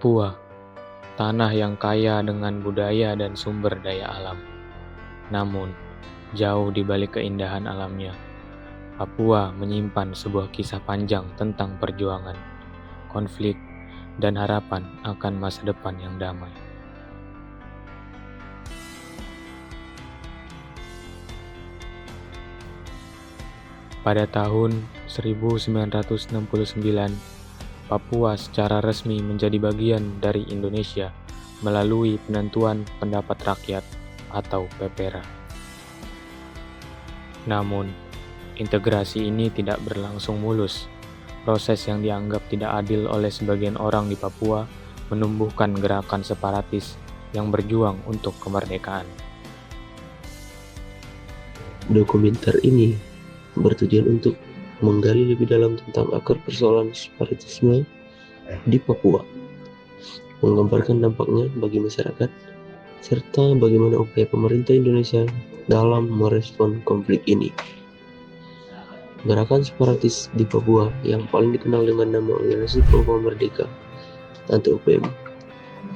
Papua, tanah yang kaya dengan budaya dan sumber daya alam. Namun, jauh di balik keindahan alamnya, Papua menyimpan sebuah kisah panjang tentang perjuangan, konflik, dan harapan akan masa depan yang damai. Pada tahun 1969, Papua secara resmi menjadi bagian dari Indonesia melalui Penentuan Pendapat Rakyat atau PPRA. Namun, integrasi ini tidak berlangsung mulus. Proses yang dianggap tidak adil oleh sebagian orang di Papua menumbuhkan gerakan separatis yang berjuang untuk kemerdekaan. Dokumenter ini bertujuan untuk menggali lebih dalam tentang akar persoalan separatisme di Papua, menggambarkan dampaknya bagi masyarakat, serta bagaimana upaya pemerintah Indonesia dalam merespon konflik ini. Gerakan separatis di Papua yang paling dikenal dengan nama Organisasi Papua Merdeka atau UPM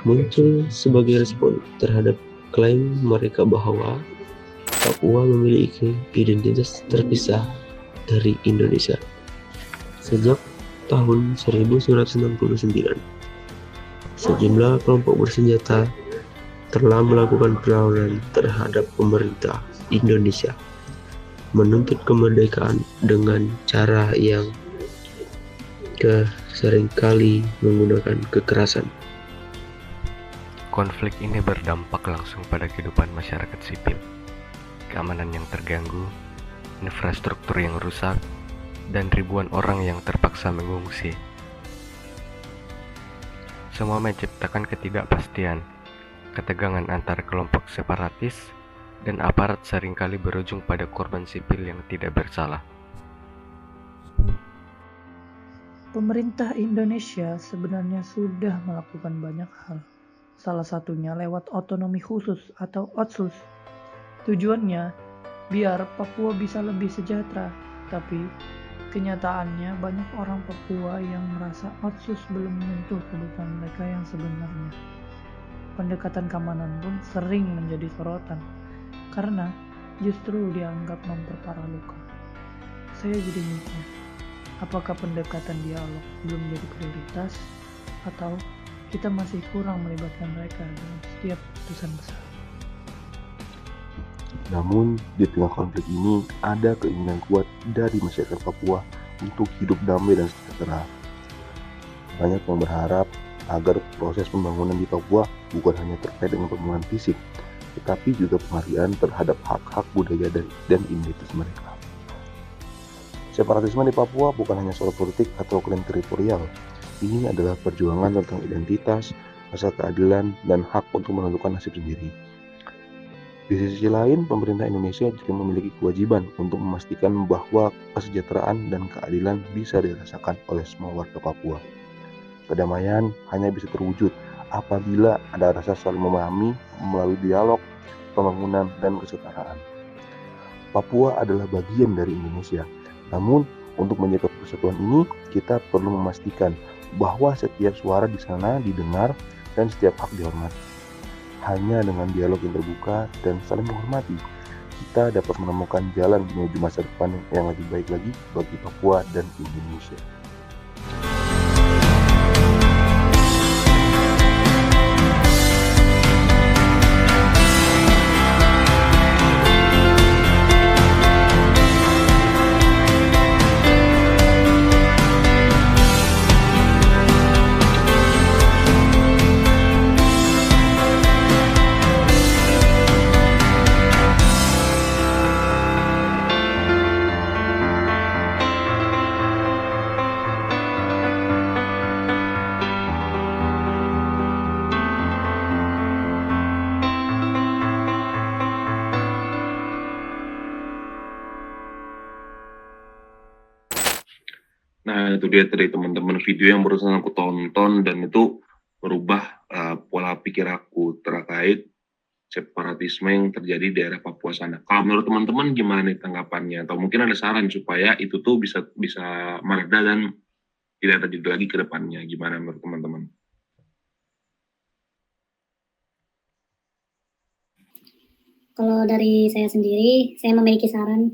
muncul sebagai respon terhadap klaim mereka bahwa Papua memiliki identitas terpisah dari Indonesia. Sejak tahun 1969, sejumlah kelompok bersenjata telah melakukan perlawanan terhadap pemerintah Indonesia, menuntut kemerdekaan dengan cara yang seringkali menggunakan kekerasan. Konflik ini berdampak langsung pada kehidupan masyarakat sipil, keamanan yang terganggu, infrastruktur yang rusak, dan ribuan orang yang terpaksa mengungsi. Semua menciptakan ketidakpastian, ketegangan antara kelompok separatis, dan aparat seringkali berujung pada korban sipil yang tidak bersalah. Pemerintah Indonesia sebenarnya sudah melakukan banyak hal, salah satunya lewat otonomi khusus atau OTSUS. Tujuannya biar Papua bisa lebih sejahtera, tapi kenyataannya banyak orang Papua yang merasa OTSUS belum menyentuh kebutuhan mereka yang sebenarnya. Pendekatan keamanan pun sering menjadi sorotan, karena justru dianggap memperparah luka. Saya jadi mikir, apakah pendekatan dialog belum jadi prioritas, atau kita masih kurang melibatkan mereka dalam setiap keputusan besar? Namun, di tengah konflik ini ada keinginan kuat dari masyarakat Papua untuk hidup damai dan sejahtera. Banyak yang berharap agar proses pembangunan di Papua bukan hanya terkait dengan pembangunan fisik, tetapi juga penghargaan terhadap hak-hak budaya dan identitas mereka. Separatisme di Papua bukan hanya soal politik atau klaim teritorial. Ini adalah perjuangan tentang identitas, rasa keadilan, dan hak untuk menentukan nasib sendiri. Di sisi lain, pemerintah Indonesia juga memiliki kewajiban untuk memastikan bahwa kesejahteraan dan keadilan bisa dirasakan oleh semua warga Papua. Kedamaian hanya bisa terwujud apabila ada rasa saling memahami melalui dialog, pembangunan, dan kesetaraan. Papua adalah bagian dari Indonesia, namun untuk menjaga persatuan ini, kita perlu memastikan bahwa setiap suara di sana didengar dan setiap hak dihormati. Hanya dengan dialog yang terbuka dan saling menghormati, kita dapat menemukan jalan menuju masa depan yang lebih baik lagi bagi Papua dan Indonesia. Nah, itu dia tadi teman-teman video yang barusan aku tonton dan itu merubah pola pikir aku terkait separatisme yang terjadi di daerah Papua sana. Kalau menurut teman-teman gimana nih tanggapannya? Atau mungkin ada saran supaya itu tuh bisa mereda dan tidak terjadi lagi ke depannya. Gimana menurut teman-teman? Kalau dari saya sendiri, saya memiliki saran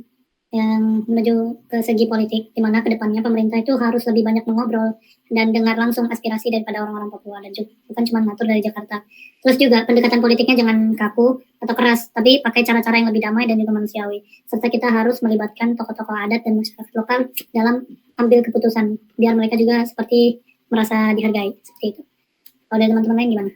yang menuju ke segi politik, di mana kedepannya pemerintah itu harus lebih banyak mengobrol dan dengar langsung aspirasi daripada orang-orang Papua dan juga bukan cuma ngatur dari Jakarta. Terus juga pendekatan politiknya jangan kaku atau keras, tapi pakai cara-cara yang lebih damai dan juga manusiawi. Serta kita harus melibatkan tokoh-tokoh adat dan masyarakat lokal dalam ambil keputusan, biar mereka juga seperti merasa dihargai, seperti itu. Kalau dari teman-teman lain gimana?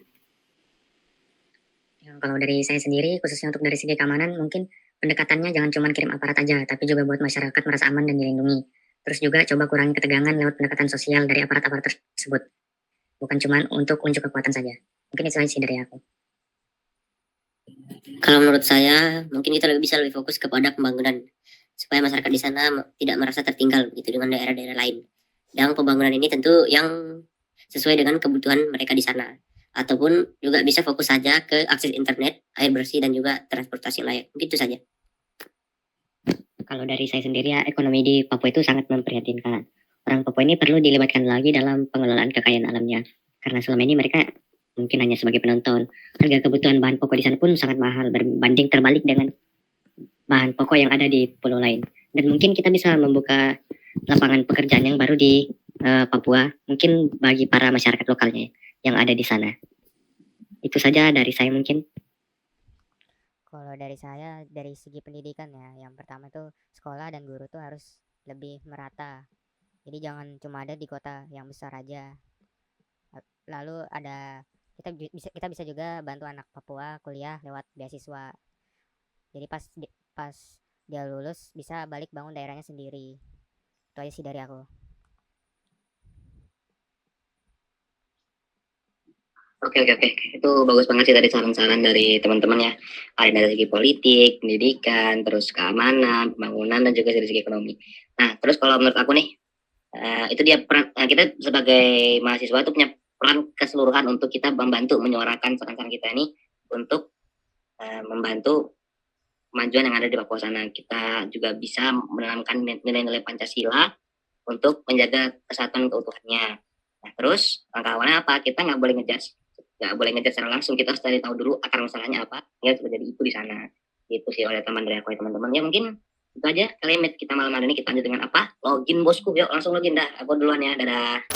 Kalau dari saya sendiri, khususnya untuk dari segi keamanan, mungkin pendekatannya jangan cuma kirim aparat aja, tapi juga buat masyarakat merasa aman dan dilindungi. Terus juga coba kurangi ketegangan lewat pendekatan sosial dari aparat-aparat tersebut. Bukan cuma untuk unjuk kekuatan saja. Mungkin itu aja sih dari aku. Kalau menurut saya, mungkin kita bisa lebih fokus kepada pembangunan supaya masyarakat di sana tidak merasa tertinggal gitu dengan daerah-daerah lain. Dan pembangunan ini tentu yang sesuai dengan kebutuhan mereka di sana. Ataupun juga bisa fokus saja ke akses internet, air bersih, dan juga transportasi layak. Mungkin itu saja. Kalau dari saya sendiri ya, ekonomi di Papua itu sangat memprihatinkan. Orang Papua ini perlu dilibatkan lagi dalam pengelolaan kekayaan alamnya. Karena selama ini mereka mungkin hanya sebagai penonton. Harga kebutuhan bahan pokok di sana pun sangat mahal berbanding terbalik dengan bahan pokok yang ada di pulau lain. Dan mungkin kita bisa membuka lapangan pekerjaan yang baru di Papua, mungkin bagi para masyarakat lokalnya yang ada di sana. Itu saja dari saya mungkin. Kalau dari saya, dari segi pendidikan ya, yang pertama itu sekolah dan guru tuh harus lebih merata. Jadi jangan cuma ada di kota yang besar aja. Lalu ada kita bisa juga bantu anak Papua kuliah lewat beasiswa. Jadi pas dia lulus bisa balik bangun daerahnya sendiri. Itu aja sih dari aku. Oke. Itu bagus banget sih tadi saran-saran dari teman-teman ya. Ada dari segi politik, pendidikan, terus keamanan, pembangunan, dan juga dari segi ekonomi. Nah, terus kalau menurut aku nih, itu dia peran kita sebagai mahasiswa itu punya peran keseluruhan untuk kita membantu menyuarakan saran-saran kita ini untuk membantu kemajuan yang ada di Papua sana. Kita juga bisa menanamkan nilai-nilai Pancasila untuk menjaga kesatuan keutuhannya. Nah, terus langkah awalnya apa? Kita nggak boleh ngejudge secara langsung. Kita harus cari tahu dulu akar masalahnya apa, ya terjadi itu di sana. Itu sih oleh teman-teman ya. Mungkin itu aja kalimat kita malam hari ini. Kita lanjut dengan apa? Login bosku, yuk langsung login dah. Aku duluan ya, dadah.